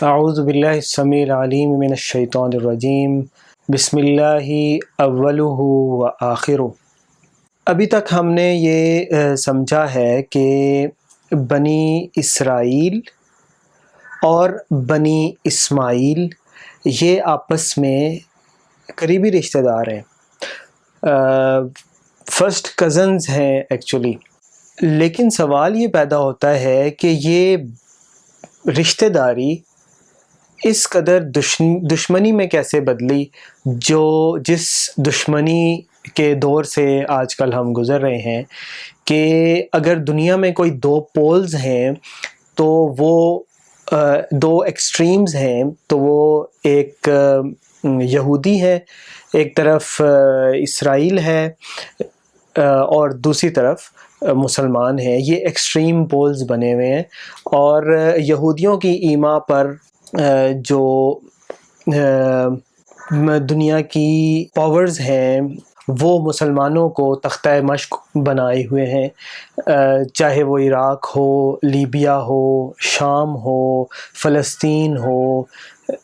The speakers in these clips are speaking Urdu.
اعوذ باللہ السمیع العلیم من الشیطان الرجیم بسم اللہ اولہ و آخرہ۔ ابھی تک ہم نے یہ سمجھا ہے کہ بنی اسرائیل اور بنی اسماعیل یہ آپس میں قریبی رشتہ دار ہیں، فرسٹ کزنز ہیں ایکچولی۔ لیکن سوال یہ پیدا ہوتا ہے کہ یہ رشتہ داری اس قدر دشمنی میں کیسے بدلی، جس دشمنی کے دور سے آج کل ہم گزر رہے ہیں، کہ اگر دنیا میں کوئی دو پولز ہیں تو وہ دو ایکسٹریمز ہیں، تو وہ ایک یہودی ہے، ایک طرف اسرائیل ہے اور دوسری طرف مسلمان ہیں۔ یہ ایکسٹریم پولز بنے ہوئے ہیں، اور یہودیوں کی ایما پر جو دنیا کی پاورز ہیں وہ مسلمانوں کو تختہ مشق بنائے ہوئے ہیں، چاہے وہ عراق ہو، لیبیا ہو، شام ہو، فلسطین ہو،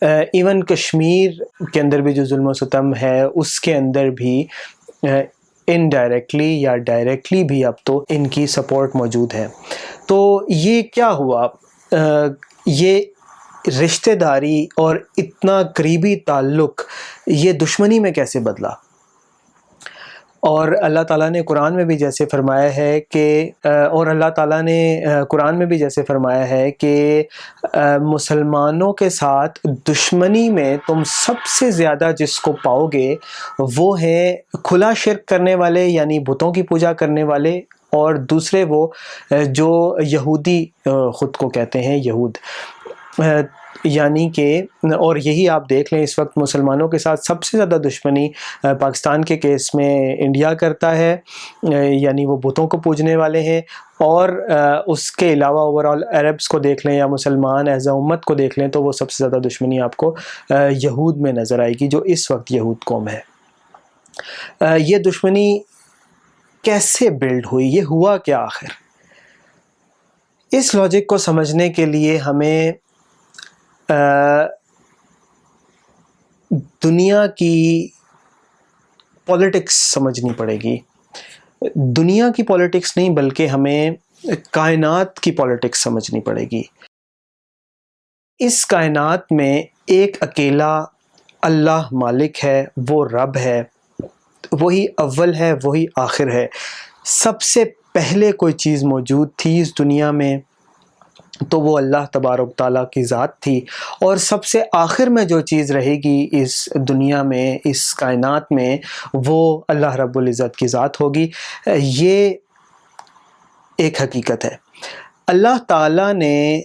ایون کشمیر کے اندر بھی جو ظلم و ستم ہے اس کے اندر بھی انڈائریکٹلی یا ڈائریکٹلی بھی اب تو ان کی سپورٹ موجود ہے۔ تو یہ کیا ہوا، یہ رشتہ داری اور اتنا قریبی تعلق یہ دشمنی میں کیسے بدلا؟ اور اللہ تعالیٰ نے قرآن میں بھی جیسے فرمایا ہے کہ مسلمانوں کے ساتھ دشمنی میں تم سب سے زیادہ جس کو پاؤ گے وہ ہیں کھلا شرک کرنے والے، یعنی بتوں کی پوجا کرنے والے، اور دوسرے وہ جو یہودی خود کو کہتے ہیں یہود، یعنی کہ، اور یہی آپ دیکھ لیں اس وقت مسلمانوں کے ساتھ سب سے زیادہ دشمنی پاکستان کے کیس میں انڈیا کرتا ہے، یعنی وہ بتوں کو پوجنے والے ہیں، اور اس کے علاوہ اوورال عربس کو دیکھ لیں یا مسلمان ایز اے امت کو دیکھ لیں تو وہ سب سے زیادہ دشمنی آپ کو یہود میں نظر آئے گی، جو اس وقت یہود قوم ہے۔ یہ دشمنی کیسے بلڈ ہوئی، یہ ہوا کیا آخر؟ اس لاجک کو سمجھنے کے لیے ہمیں دنیا کی پولیٹکس سمجھنی پڑے گی۔ دنیا کی پولیٹکس نہیں بلکہ ہمیں کائنات کی پولیٹکس سمجھنی پڑے گی۔ اس کائنات میں ایک اکیلا اللہ مالک ہے، وہ رب ہے، وہی اول ہے، وہی آخر ہے۔ سب سے پہلے کوئی چیز موجود تھی اس دنیا میں تو وہ اللہ تبارک تعالیٰ کی ذات تھی، اور سب سے آخر میں جو چیز رہے گی اس دنیا میں، اس کائنات میں، وہ اللہ رب العزت کی ذات ہوگی۔ یہ ایک حقیقت ہے۔ اللہ تعالیٰ نے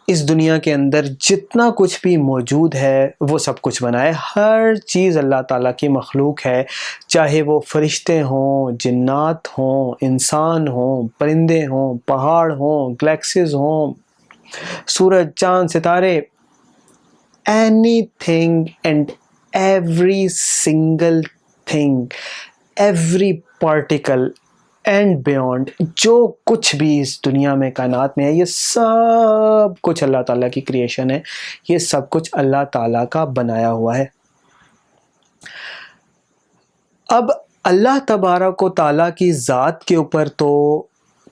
اس دنیا کے اندر جتنا کچھ بھی موجود ہے وہ سب کچھ بنایا، ہر چیز اللہ تعالیٰ کی مخلوق ہے، چاہے وہ فرشتے ہوں، جنات ہوں، انسان ہوں، پرندے ہوں، پہاڑ ہوں، گلیکسیز ہوں، سورج، چاند، ستارے، any thing and every single thing, every particle and beyond, جو کچھ بھی اس دنیا میں کائنات میں ہے، یہ سب کچھ اللہ تعالیٰ کی کریشن ہے، یہ سب کچھ اللہ تعالیٰ کا بنایا ہوا ہے۔ اب اللہ تبارک و تعالیٰ کی ذات کے اوپر تو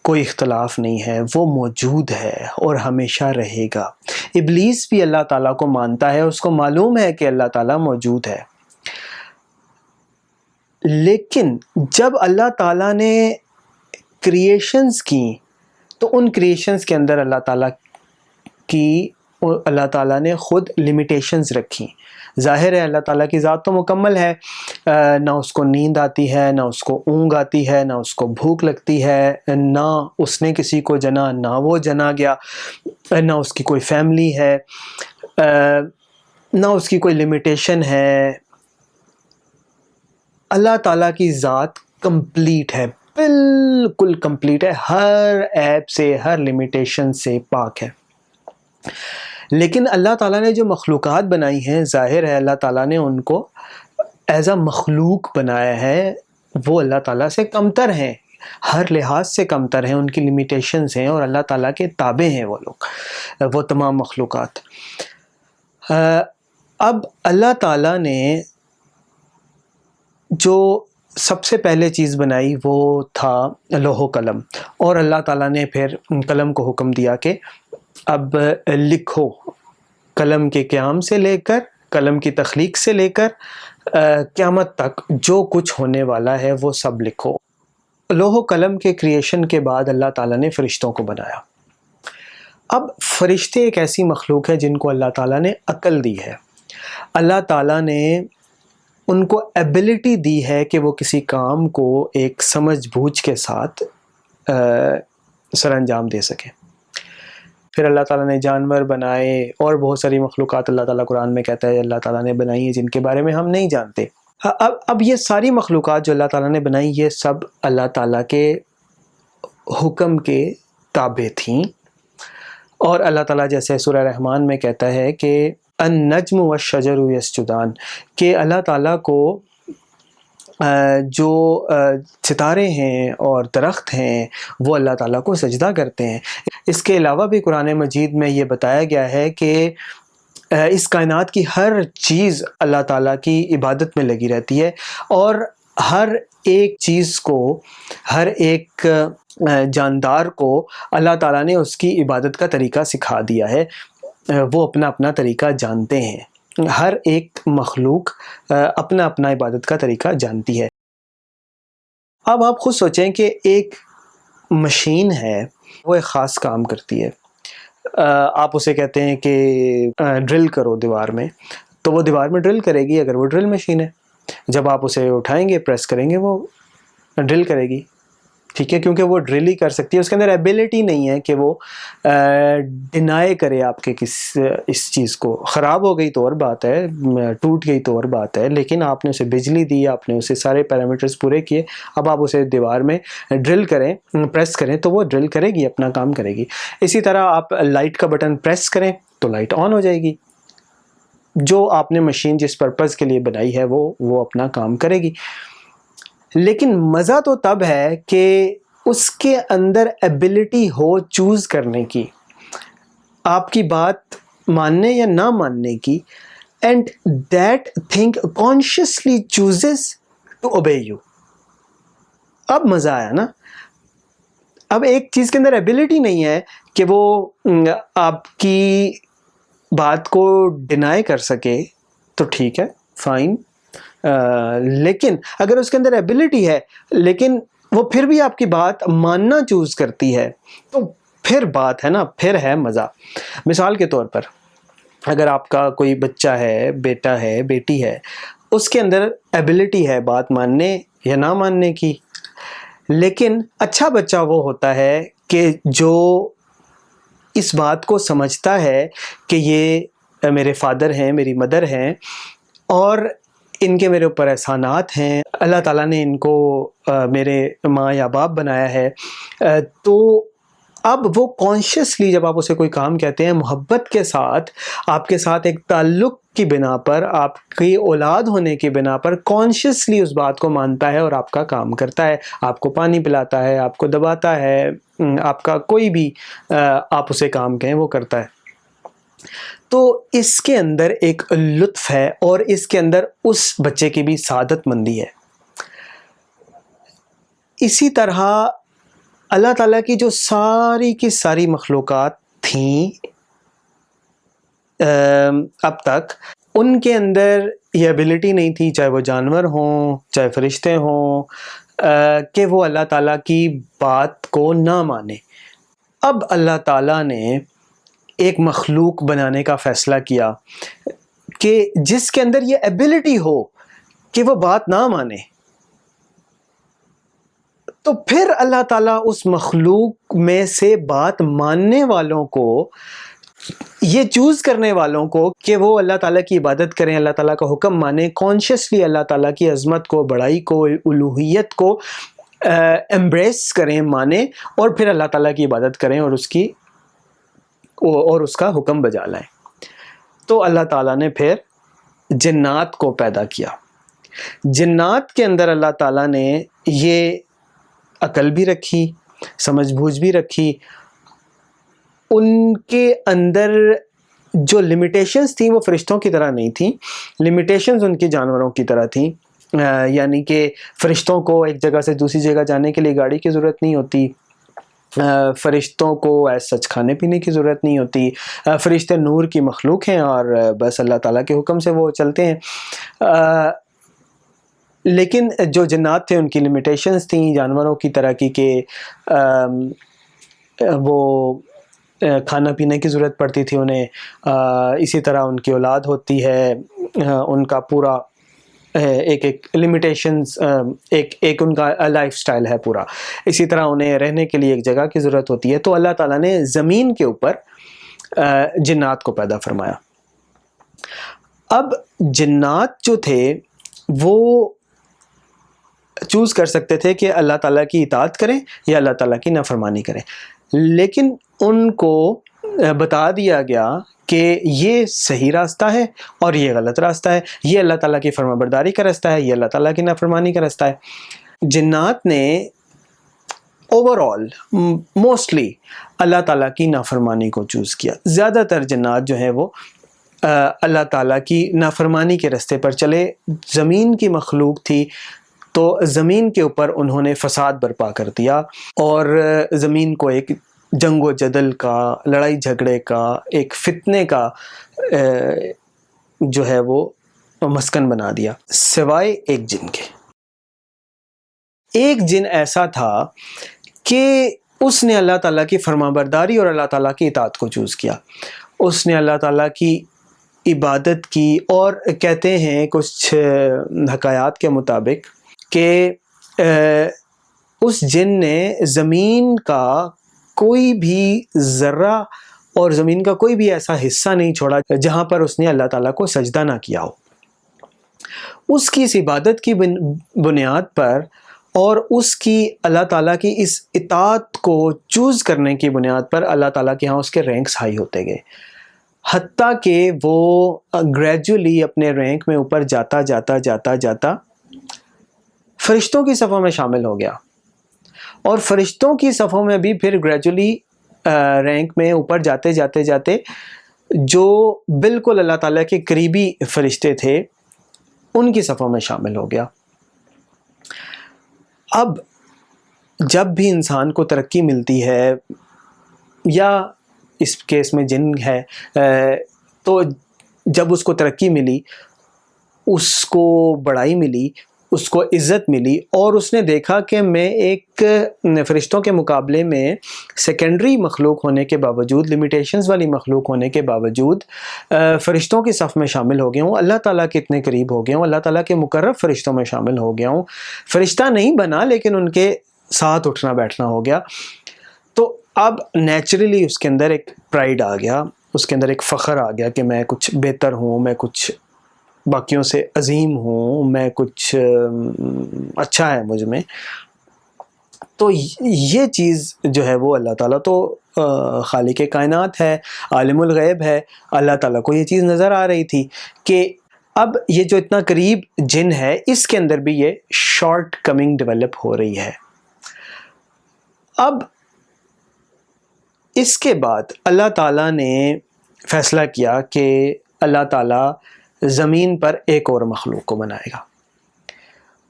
کوئی اختلاف نہیں ہے، وہ موجود ہے اور ہمیشہ رہے گا۔ ابلیس بھی اللہ تعالیٰ کو مانتا ہے، اس کو معلوم ہے کہ اللہ تعالیٰ موجود ہے۔ لیکن جب اللہ تعالیٰ نے کریشنز کی تو ان کریشنز کے اندر اللہ تعالیٰ نے خود لمیٹیشنز رکھی۔ ظاہر ہے اللہ تعالیٰ کی ذات تو مکمل ہے، نہ اس کو نیند آتی ہے، نہ اس کو اونگ آتی ہے، نہ اس کو بھوک لگتی ہے، نہ اس نے کسی کو جنا، نہ وہ جنا گیا، نہ اس کی کوئی فیملی ہے، نہ اس کی کوئی لمیٹیشن ہے۔ اللہ تعالیٰ کی ذات کمپلیٹ ہے، بالکل کمپلیٹ ہے، ہر عیب سے، ہر لمیٹیشن سے پاک ہے۔ لیکن اللہ تعالیٰ نے جو مخلوقات بنائی ہیں، ظاہر ہے اللہ تعالیٰ نے ان کو ایز اے مخلوق بنایا ہے، وہ اللہ تعالیٰ سے کمتر ہیں۔ ہر لحاظ سے کمتر ہیں، ان کی لمیٹیشنز ہیں، اور اللہ تعالیٰ کے تابع ہیں وہ لوگ، وہ تمام مخلوقات۔ اب اللہ تعالیٰ نے جو سب سے پہلے چیز بنائی وہ تھا لوح و قلم، اور اللہ تعالیٰ نے پھر قلم کو حکم دیا کہ اب لکھو، قلم کے قیام سے لے کر، قلم کی تخلیق سے لے کر قیامت تک جو کچھ ہونے والا ہے وہ سب لکھو۔ لوح و قلم کے کریشن کے بعد اللہ تعالیٰ نے فرشتوں کو بنایا۔ اب فرشتے ایک ایسی مخلوق ہے جن کو اللہ تعالیٰ نے عقل دی ہے، اللہ تعالیٰ نے ان کو ایبلٹی دی ہے کہ وہ کسی کام کو ایک سمجھ بوجھ کے ساتھ سر انجام دے سکیں۔ پھر اللہ تعالیٰ نے جانور بنائے اور بہت ساری مخلوقات اللہ تعالیٰ قرآن میں کہتا ہے اللہ تعالیٰ نے بنائی ہیں جن کے بارے میں ہم نہیں جانتے۔ اب یہ ساری مخلوقات جو اللہ تعالیٰ نے بنائی یہ سب اللہ تعالیٰ کے حکم کے تابع تھیں، اور اللہ تعالیٰ جیسے سورہ رحمان میں کہتا ہے کہ النجم والشجر یسجدان، کہ اللہ تعالیٰ کو جو ستارے ہیں اور درخت ہیں وہ اللہ تعالیٰ کو سجدہ کرتے ہیں۔ اس کے علاوہ بھی قرآن مجید میں یہ بتایا گیا ہے کہ اس کائنات کی ہر چیز اللہ تعالیٰ کی عبادت میں لگی رہتی ہے، اور ہر ایک چیز کو، ہر ایک جاندار کو اللہ تعالیٰ نے اس کی عبادت کا طریقہ سکھا دیا ہے، وہ اپنا اپنا طریقہ جانتے ہیں، ہر ایک مخلوق اپنا اپنا عبادت کا طریقہ جانتی ہے۔ اب آپ خود سوچیں کہ ایک مشین ہے، وہ ایک خاص کام کرتی ہے، آپ اسے کہتے ہیں کہ ڈرل کرو دیوار میں، تو وہ دیوار میں ڈرل کرے گی اگر وہ ڈرل مشین ہے۔ جب آپ اسے اٹھائیں گے، پریس کریں گے، وہ ڈرل کرے گی، ٹھیک ہے، کیونکہ وہ ڈرل ہی کر سکتی ہے، اس کے اندر ایبیلٹی نہیں ہے کہ وہ ڈینائی کرے آپ کے اس چیز کو۔ خراب ہو گئی تو اور بات ہے، ٹوٹ گئی تو اور بات ہے، لیکن آپ نے اسے بجلی دی، آپ نے اسے سارے پیرامیٹرز پورے کیے، اب آپ اسے دیوار میں ڈرل کریں، پریس کریں تو وہ ڈرل کرے گی، اپنا کام کرے گی۔ اسی طرح آپ لائٹ کا بٹن پریس کریں تو لائٹ آن ہو جائے گی، جو آپ نے مشین جس پرپز کے لیے بنائی ہے وہ اپنا کام کرے گی۔ لیکن مزہ تو تب ہے کہ اس کے اندر ایبلٹی ہو چوز کرنے کی، آپ کی بات ماننے یا نہ ماننے کی، and that thing consciously chooses to obey you. اب مزہ آیا نا۔ اب ایک چیز کے اندر ایبلٹی نہیں ہے کہ وہ آپ کی بات کو ڈینائی کر سکے تو ٹھیک ہے، فائن، لیکن اگر اس کے اندر ایبلٹی ہے لیکن وہ پھر بھی آپ کی بات ماننا چوز کرتی ہے تو پھر بات ہے نا، پھر ہے مزہ۔ مثال کے طور پر اگر آپ کا کوئی بچہ ہے، بیٹا ہے، بیٹی ہے، اس کے اندر ایبلٹی ہے بات ماننے یا نہ ماننے کی، لیکن اچھا بچہ وہ ہوتا ہے کہ جو اس بات کو سمجھتا ہے کہ یہ میرے فادر ہیں، میری مدر ہیں، اور ان کے میرے اوپر احسانات ہیں، اللہ تعالیٰ نے ان کو میرے ماں یا باپ بنایا ہے، تو اب وہ کانشیسلی جب آپ اسے کوئی کام کہتے ہیں، محبت کے ساتھ، آپ کے ساتھ ایک تعلق کی بنا پر، آپ کی اولاد ہونے کی بنا پر کانشیسلی اس بات کو مانتا ہے اور آپ کا کام کرتا ہے، آپ کو پانی پلاتا ہے، آپ کو دباتا ہے، آپ کا کوئی بھی آپ اسے کام کہیں وہ کرتا ہے۔ تو اس کے اندر ایک لطف ہے، اور اس کے اندر اس بچے کی بھی سعادت مندی ہے۔ اسی طرح اللہ تعالیٰ کی جو ساری کی ساری مخلوقات تھیں اب تک، ان کے اندر یہ ایبلٹی نہیں تھی، چاہے وہ جانور ہوں، چاہے فرشتے ہوں، کہ وہ اللہ تعالیٰ کی بات کو نہ مانے۔ اب اللہ تعالیٰ نے ایک مخلوق بنانے کا فیصلہ کیا کہ جس کے اندر یہ ایبلٹی ہو کہ وہ بات نہ مانے، تو پھر اللہ تعالیٰ اس مخلوق میں سے بات ماننے والوں کو، یہ چوز کرنے والوں کو کہ وہ اللہ تعالیٰ کی عبادت کریں، اللہ تعالیٰ کا حکم مانیں، کانشیسلی اللہ تعالیٰ کی عظمت کو، بڑائی کو، الوہیت کو ایمبریس کریں، مانیں، اور پھر اللہ تعالیٰ کی عبادت کریں اور اس کا حکم بجا لائیں۔ تو اللہ تعالیٰ نے پھر جنات کو پیدا کیا۔ جنات کے اندر اللہ تعالیٰ نے یہ عقل بھی رکھی, سمجھ بوجھ بھی رکھی. ان کے اندر جو لمیٹیشنز تھیں وہ فرشتوں کی طرح نہیں تھیں, لمیٹیشنز ان کی جانوروں کی طرح تھیں. یعنی کہ فرشتوں کو ایک جگہ سے دوسری جگہ جانے کے لیے گاڑی کی ضرورت نہیں ہوتی, فرشتوں کو ایز سچ کھانے پینے کی ضرورت نہیں ہوتی, فرشتے نور کی مخلوق ہیں اور بس اللہ تعالیٰ کے حکم سے وہ چلتے ہیں. لیکن جو جنات تھے ان کی لمیٹیشنز تھیں جانوروں کی طرح کی, کہ وہ کھانا پینے کی ضرورت پڑتی تھی انہیں, اسی طرح ان کی اولاد ہوتی ہے, ان کا پورا ایک لمیٹیشنز, ایک ان کا لائف سٹائل ہے پورا. اسی طرح انہیں رہنے کے لیے ایک جگہ کی ضرورت ہوتی ہے. تو اللہ تعالیٰ نے زمین کے اوپر جنات کو پیدا فرمایا. اب جنات جو تھے وہ چوز کر سکتے تھے کہ اللہ تعالیٰ کی اطاعت کریں یا اللہ تعالیٰ کی نافرمانی کریں, لیکن ان کو بتا دیا گیا کہ یہ صحیح راستہ ہے اور یہ غلط راستہ ہے, یہ اللہ تعالیٰ کی فرما برداری کا راستہ ہے, یہ اللہ تعالیٰ کی نافرمانی کا راستہ ہے. جنات نے اوور آل موسٹلی اللہ تعالیٰ کی نافرمانی کو چوز کیا. زیادہ تر جنات جو ہیں وہ اللہ تعالیٰ کی نافرمانی کے راستے پر چلے. زمین کی مخلوق تھی تو زمین کے اوپر انہوں نے فساد برپا کر دیا اور زمین کو ایک جنگ و جدل کا, لڑائی جھگڑے کا, ایک فتنے کا جو ہے وہ مسکن بنا دیا, سوائے ایک جن کے. ایک جن ایسا تھا کہ اس نے اللہ تعالیٰ کی فرمانبرداری اور اللہ تعالیٰ کی اطاعت کو چوز کیا. اس نے اللہ تعالیٰ کی عبادت کی, اور کہتے ہیں کچھ حکایات کے مطابق کہ اس جن نے زمین کا کوئی بھی ذرہ اور زمین کا کوئی بھی ایسا حصہ نہیں چھوڑا جہاں پر اس نے اللہ تعالیٰ کو سجدہ نہ کیا ہو. اس کی اس عبادت کی بنیاد پر اور اس کی اللہ تعالیٰ کی اس اطاعت کو چوز کرنے کی بنیاد پر اللہ تعالیٰ کے ہاں اس کے رینکس ہائی ہوتے گئے, حتیٰ کہ وہ گریجولی اپنے رینک میں اوپر جاتا جاتا جاتا جاتا فرشتوں کی صفوں میں شامل ہو گیا, اور فرشتوں کی صفوں میں بھی پھر گریجولی رینک میں اوپر جاتے جاتے جاتے جو بالکل اللہ تعالیٰ کے قریبی فرشتے تھے ان کی صفوں میں شامل ہو گیا. اب جب بھی انسان کو ترقی ملتی ہے, یا اس کیس میں جن ہے, تو جب اس کو ترقی ملی, اس کو بڑائی ملی, اس کو عزت ملی, اور اس نے دیکھا کہ میں ایک فرشتوں کے مقابلے میں سیکنڈری مخلوق ہونے کے باوجود, لمیٹیشنز والی مخلوق ہونے کے باوجود فرشتوں کی صف میں شامل ہو گیا ہوں, اللہ تعالیٰ کے اتنے قریب ہو گیا ہوں, اللہ تعالیٰ کے مقرب فرشتوں میں شامل ہو گیا ہوں, فرشتہ نہیں بنا لیکن ان کے ساتھ اٹھنا بیٹھنا ہو گیا. تو اب نیچرلی اس کے اندر ایک پرائڈ آ گیا, اس کے اندر ایک فخر آ گیا کہ میں کچھ بہتر ہوں, میں کچھ باقیوں سے عظیم ہوں, میں کچھ اچھا ہے مجھ میں. تو یہ چیز جو ہے وہ اللہ تعالیٰ تو خالق کائنات ہے, عالم الغیب ہے, اللہ تعالیٰ کو یہ چیز نظر آ رہی تھی کہ اب یہ جو اتنا قریب جن ہے اس کے اندر بھی یہ شارٹ کمنگ ڈیولپ ہو رہی ہے. اب اس کے بعد اللہ تعالیٰ نے فیصلہ کیا کہ اللہ تعالیٰ زمین پر ایک اور مخلوق کو بنائے گا,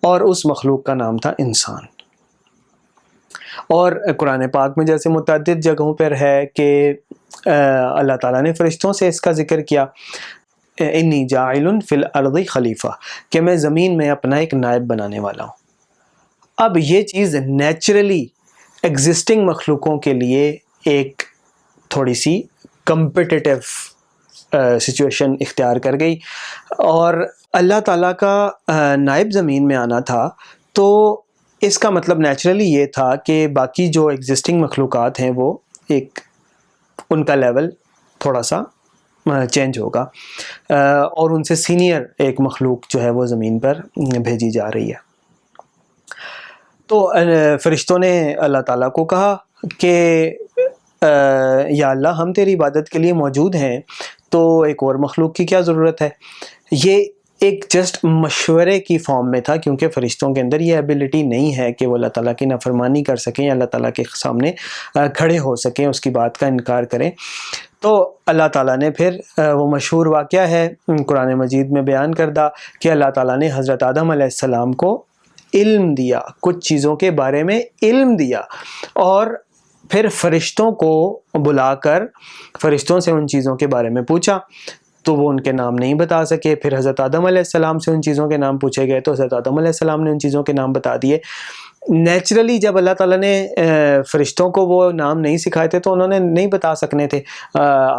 اور اس مخلوق کا نام تھا انسان. اور قرآن پاک میں جیسے متعدد جگہوں پر ہے کہ اللہ تعالیٰ نے فرشتوں سے اس کا ذکر کیا, انی جاعل فی الارض خلیفہ, کہ میں زمین میں اپنا ایک نائب بنانے والا ہوں. اب یہ چیز نیچرلی ایگزسٹنگ مخلوقوں کے لیے ایک تھوڑی سی کمپٹیٹیو سچویشن اختیار کر گئی, اور اللہ تعالیٰ کا نائب زمین میں آنا تھا تو اس کا مطلب نیچرلی یہ تھا کہ باقی جو ایگزسٹنگ مخلوقات ہیں وہ ایک ان کا لیول تھوڑا سا چینج ہوگا, اور ان سے سینئر ایک مخلوق جو ہے وہ زمین پر بھیجی جا رہی ہے. تو فرشتوں نے اللہ تعالیٰ کو کہا کہ یا اللہ ہم تیری عبادت کے لیے موجود ہیں, تو ایک اور مخلوق کی کیا ضرورت ہے. یہ ایک جسٹ مشورے کی فارم میں تھا، کیونکہ فرشتوں کے اندر یہ ایبلٹی نہیں ہے کہ وہ اللہ تعالیٰ کی نافرمانی کر سکیں یا اللہ تعالیٰ کے سامنے کھڑے ہو سکیں، اس کی بات کا انکار کریں۔ تو اللہ تعالیٰ نے پھر وہ مشہور واقعہ ہے قرآن مجید میں بیان کردہ کہ اللہ تعالیٰ نے حضرت آدم علیہ السلام کو علم دیا، کچھ چیزوں کے بارے میں علم دیا، اور پھر فرشتوں کو بلا کر فرشتوں سے ان چیزوں کے بارے میں پوچھا، تو وہ ان کے نام نہیں بتا سکے۔ پھر حضرت آدم علیہ السلام سے ان چیزوں کے نام پوچھے گئے تو حضرت آدم علیہ السلام نے ان چیزوں کے نام بتا دیے۔ نیچرلی جب اللہ تعالیٰ نے فرشتوں کو وہ نام نہیں سکھائے تھے تو انہوں نے نہیں بتا سکنے تھے،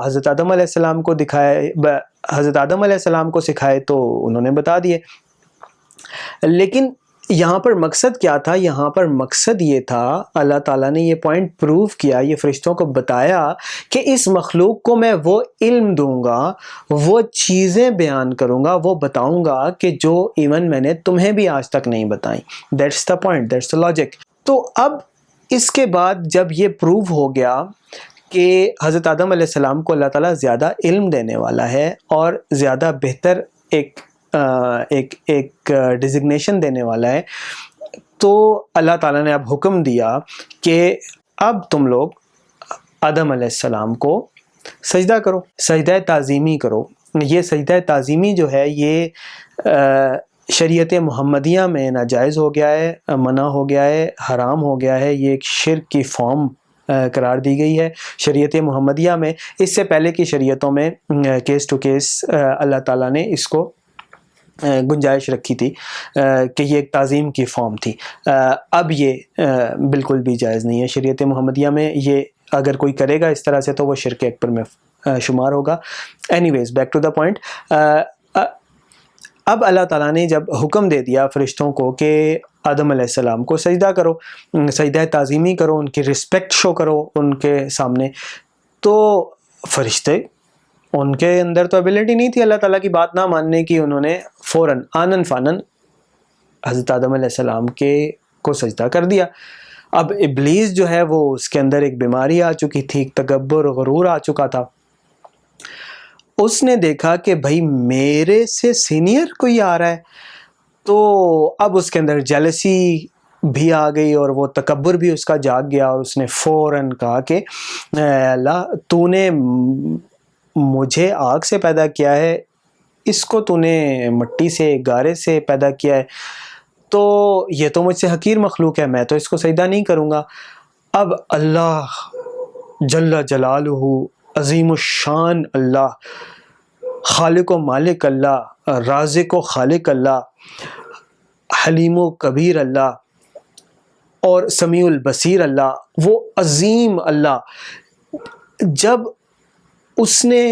حضرت آدم علیہ السلام کو حضرت آدم علیہ السلام کو سکھائے تو انہوں نے بتا دیے۔ لیکن یہاں پر مقصد کیا تھا؟ یہاں پر مقصد یہ تھا، اللہ تعالیٰ نے یہ پوائنٹ پروو کیا، یہ فرشتوں کو بتایا کہ اس مخلوق کو میں وہ علم دوں گا، وہ چیزیں بیان کروں گا، وہ بتاؤں گا کہ جو ایون میں نے تمہیں بھی آج تک نہیں بتائیں۔ That's the point, that's the logic. تو اب اس کے بعد جب یہ پروو ہو گیا کہ حضرت آدم علیہ السلام کو اللہ تعالیٰ زیادہ علم دینے والا ہے اور زیادہ بہتر ایک ڈیزگنیشن دینے والا ہے، تو اللہ تعالیٰ نے اب حکم دیا کہ اب تم لوگ آدم علیہ السلام کو سجدہ کرو، سجدہ تعظیمی کرو۔ یہ سجدہ تعظیمی جو ہے یہ شریعت محمدیہ میں ناجائز ہو گیا ہے، منع ہو گیا ہے، حرام ہو گیا ہے، یہ ایک شرک کی فارم قرار دی گئی ہے شریعت محمدیہ میں۔ اس سے پہلے کی شریعتوں میں کیس ٹو کیس اللہ تعالیٰ نے اس کو گنجائش رکھی تھی کہ یہ ایک تعظیم کی فارم تھی۔ اب یہ بالکل بھی جائز نہیں ہے شریعت محمدیہ میں، یہ اگر کوئی کرے گا اس طرح سے تو وہ شرک اکبر میں شمار ہوگا۔ Anyways back to the point, اب اللہ تعالیٰ نے جب حکم دے دیا فرشتوں کو کہ آدم علیہ السلام کو سجدہ کرو، سجدہ تعظیمی کرو، ان کی رسپیکٹ شو کرو ان کے سامنے، تو فرشتے ان کے اندر تو ایبلٹی نہیں تھی اللہ تعالیٰ کی بات نہ ماننے کی، انہوں نے فوراً آنن فانن حضرت آدم علیہ السلام کو سجدہ کر دیا۔ اب ابلیس جو ہے وہ اس کے اندر ایک بیماری آ چکی تھی، تکبر غرور آ چکا تھا۔ اس نے دیکھا کہ بھائی میرے سے سینئر کوئی آ رہا ہے، تو اب اس کے اندر جیلسی بھی آ گئی اور وہ تکبر بھی اس کا جاگ گیا، اور اس نے فوراً کہا کہ اللہ تو نے مجھے آگ سے پیدا کیا ہے، اس کو تو نے مٹی سے گارے سے پیدا کیا ہے، تو یہ تو مجھ سے حقیر مخلوق ہے، میں تو اس کو سجدہ نہیں کروں گا۔ اب اللہ جل جلالہ، عظیم الشان اللہ، خالق و مالک اللہ، رازق و خالق اللہ، حلیم و کبیر اللہ اور سمیع البصیر اللہ، وہ عظیم اللہ، جب اس نے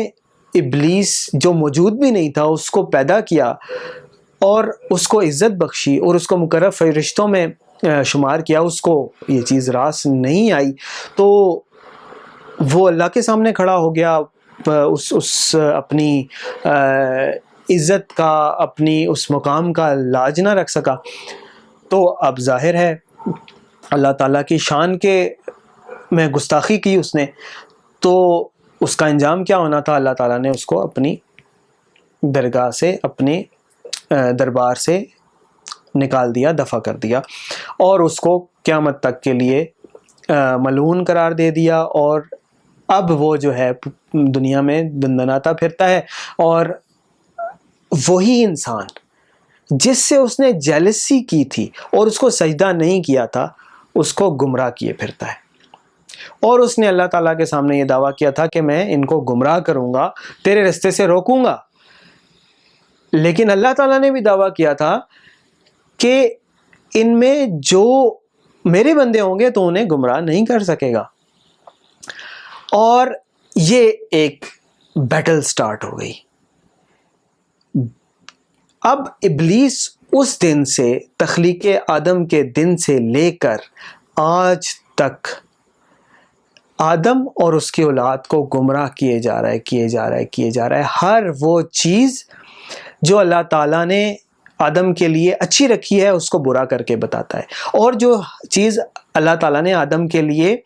ابلیس جو موجود بھی نہیں تھا اس کو پیدا کیا اور اس کو عزت بخشی اور اس کو مقرب فرشتوں میں شمار کیا، اس کو یہ چیز راس نہیں آئی، تو وہ اللہ کے سامنے کھڑا ہو گیا، اس اپنی عزت کا، اپنی اس مقام کا لاج نہ رکھ سکا۔ تو اب ظاہر ہے اللہ تعالیٰ کی شان کے میں گستاخی کی اس نے، تو اس کا انجام کیا ہونا تھا؟ اللہ تعالیٰ نے اس کو اپنی درگاہ سے، اپنے دربار سے نکال دیا، دفع کر دیا، اور اس کو قیامت تک کے لیے ملعون قرار دے دیا، اور اب وہ جو ہے دنیا میں دندناتا پھرتا ہے، اور وہی انسان جس سے اس نے جیلسی کی تھی اور اس کو سجدہ نہیں کیا تھا، اس کو گمراہ کیے پھرتا ہے، اور اس نے اللہ تعالیٰ کے سامنے یہ دعویٰ کیا تھا کہ میں ان کو گمراہ کروں گا، تیرے رستے سے روکوں گا، لیکن اللہ تعالیٰ نے بھی دعویٰ کیا تھا کہ ان میں جو میرے بندے ہوں گے تو انہیں گمراہ نہیں کر سکے گا۔ اور یہ ایک بیٹل سٹارٹ ہو گئی۔ اب ابلیس اس دن سے، تخلیق آدم کے دن سے لے کر آج تک آدم اور اس کی اولاد کو گمراہ کیے جا رہا ہے۔ ہر وہ چیز جو اللہ تعالیٰ نے آدم کے لیے اچھی رکھی ہے اس کو برا کر کے بتاتا ہے، اور جو چیز اللہ تعالیٰ نے آدم کے لیے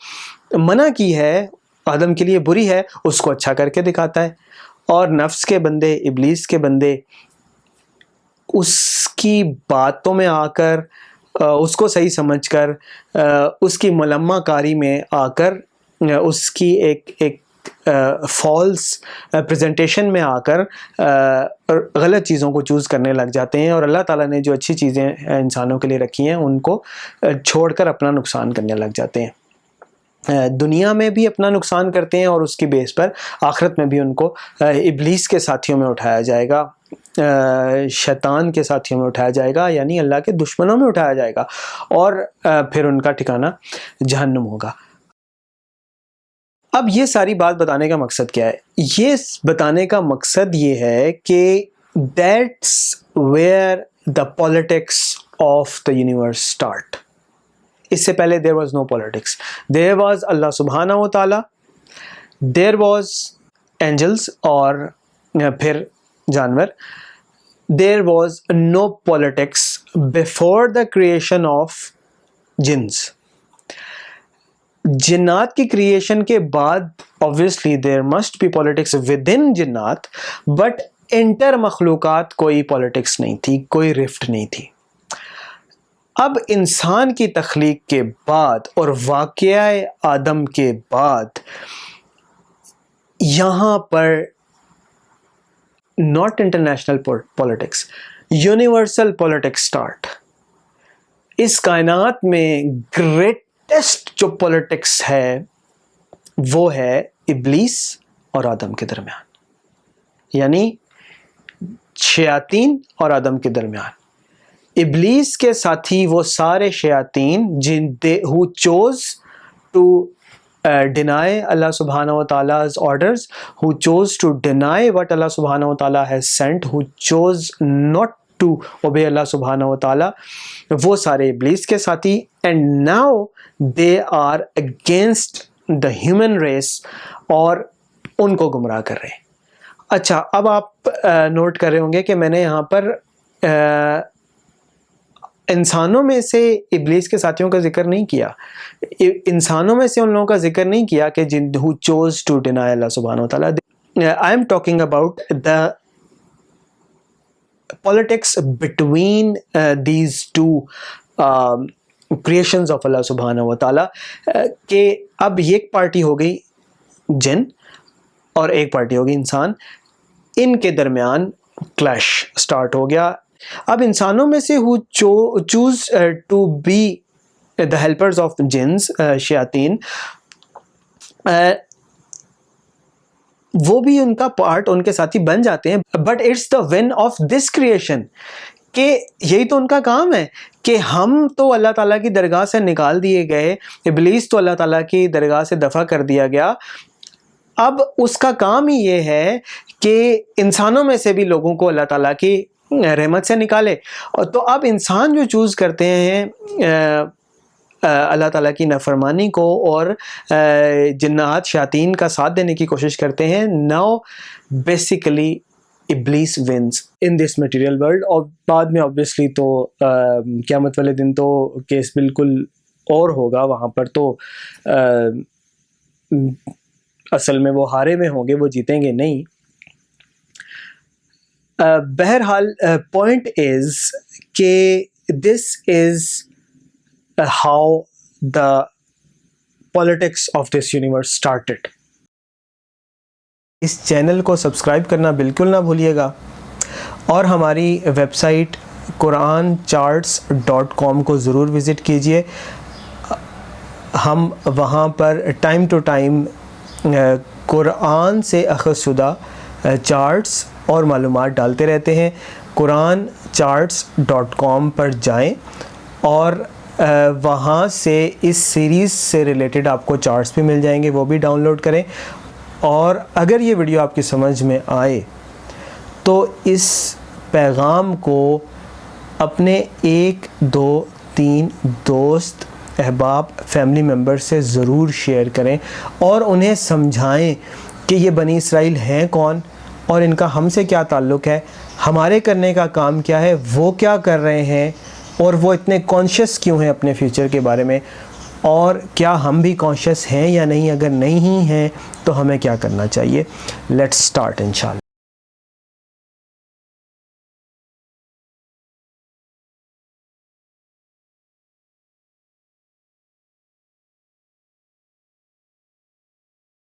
منع کی ہے، آدم کے لیے بری ہے، اس کو اچھا کر کے دکھاتا ہے۔ اور نفس کے بندے، ابلیس کے بندے اس کی باتوں میں آ کر اس کو صحیح سمجھ کر اس کی ملمہ کاری میں آ کر اس کی ایک فالس پریزنٹیشن میں آ کر غلط چیزوں کو چوز کرنے لگ جاتے ہیں، اور اللہ تعالیٰ نے جو اچھی چیزیں انسانوں کے لیے رکھی ہیں ان کو چھوڑ کر اپنا نقصان کرنے لگ جاتے ہیں۔ دنیا میں بھی اپنا نقصان کرتے ہیں اور اس کی بیس پر آخرت میں بھی ان کو ابلیس کے ساتھیوں میں اٹھایا جائے گا، شیطان کے ساتھیوں میں اٹھایا جائے گا، یعنی اللہ کے دشمنوں میں اٹھایا جائے گا، اور پھر ان کا ٹھکانہ جہنم ہوگا۔ اب یہ ساری بات بتانے کا مقصد کیا ہے؟ یہ بتانے کا مقصد یہ ہے کہ that's where the politics of the universe start. اس سے پہلے there was no politics, there was اللہ سبحانہ و تعالیٰ، دیر واز اینجلس اور پھر جانور، there was no politics before the creation of جنس۔ جنات کی کریشن کے بعد obviously there must be politics within جنات، بٹ انٹر مخلوقات کوئی پالیٹکس نہیں تھی، کوئی رفٹ نہیں تھی۔ اب انسان کی تخلیق کے بعد اور واقعہ آدم کے بعد یہاں پر not international politics, universal politics start. اس کائنات میں گریٹسٹ جو پالیٹکس ہے وہ ہے ابلیس اور آدم کے درمیان، یعنی شیاطین اور آدم کے درمیان۔ ابلیس کے ساتھی وہ سارے شیاطین who chose to deny Allah subhanahu wa ta'ala's orders, who chose to deny what Allah subhanahu wa ta'ala has sent, who chose not to obey Allah subhanahu wa ta'ala، وہ سارے ابلیس کے ساتھی، and now they are against the human race اور ان کو گمراہ کر رہے ہیں۔ اچھا، اب آپ نوٹ کر رہے ہوں گے کہ میں نے یہاں پر انسانوں میں سے ابلیس کے ساتھیوں کا ذکر نہیں کیا، انسانوں میں سے ان لوگوں کا ذکر نہیں کیا کہ who chose to deny Allah subhanahu wa ta'ala۔ I am talking about the politics between these two creations of Allah subhanahu wa ta'ala، کہ اب ایک پارٹی ہو گئی جن اور ایک پارٹی ہو گئی انسان، ان کے درمیان کلیش سٹارٹ ہو گیا۔ اب انسانوں میں سے who choose to be the helpers of jinns، شیاطین، وہ بھی ان کا پارٹ، ان کے ساتھی بن جاتے ہیں، but it's the win of this creation، کہ یہی تو ان کا کام ہے کہ ہم تو اللہ تعالیٰ کی درگاہ سے نکال دیے گئے، ابلیس تو اللہ تعالیٰ کی درگاہ سے دفع کر دیا گیا، اب اس کا کام ہی یہ ہے کہ انسانوں میں سے بھی لوگوں کو اللہ تعالیٰ کی رحمت سے نکالے۔ تو اب انسان جو چوز کرتے ہیں اللہ تعالیٰ کی نافرمانی کو اور جنات شیاطین کا ساتھ دینے کی کوشش کرتے ہیں، now basically Iblis wins in this material world۔ اور بعد میں obviously تو قیامت والے دن تو کیس بالکل اور ہوگا، وہاں پر تو اصل میں وہ ہارے میں ہوں گے، وہ جیتیں گے نہیں۔ بہرحال پوائنٹ از کہ this is how the politics of this universe started. اس چینل کو سبسکرائب کرنا بالکل نہ بھولیے گا، اور ہماری ویب سائٹ QuranCharts.com کو ضرور وزٹ کیجیے۔ ہم وہاں پر ٹائم ٹو ٹائم قرآن سے اخذ شدہ چارٹس اور معلومات ڈالتے رہتے ہیں۔ QuranCharts.com پر جائیں اور وہاں سے اس سیریز سے ریلیٹڈ آپ کو چارٹس بھی مل جائیں گے، وہ بھی ڈاؤن لوڈ کریں۔ اور اگر یہ ویڈیو آپ کی سمجھ میں آئے تو اس پیغام کو اپنے 1 2 3 دوست، احباب، فیملی ممبر سے ضرور شیئر کریں اور انہیں سمجھائیں کہ یہ بنی اسرائیل ہیں کون اور ان کا ہم سے کیا تعلق ہے، ہمارے کرنے کا کام کیا ہے، وہ کیا کر رہے ہیں، اور وہ اتنے کانشیس کیوں ہیں اپنے فیوچر کے بارے میں، اور کیا ہم بھی کانشیس ہیں یا نہیں، اگر نہیں ہیں تو ہمیں کیا کرنا چاہیے۔ لیٹس اسٹارٹ انشاءاللہ۔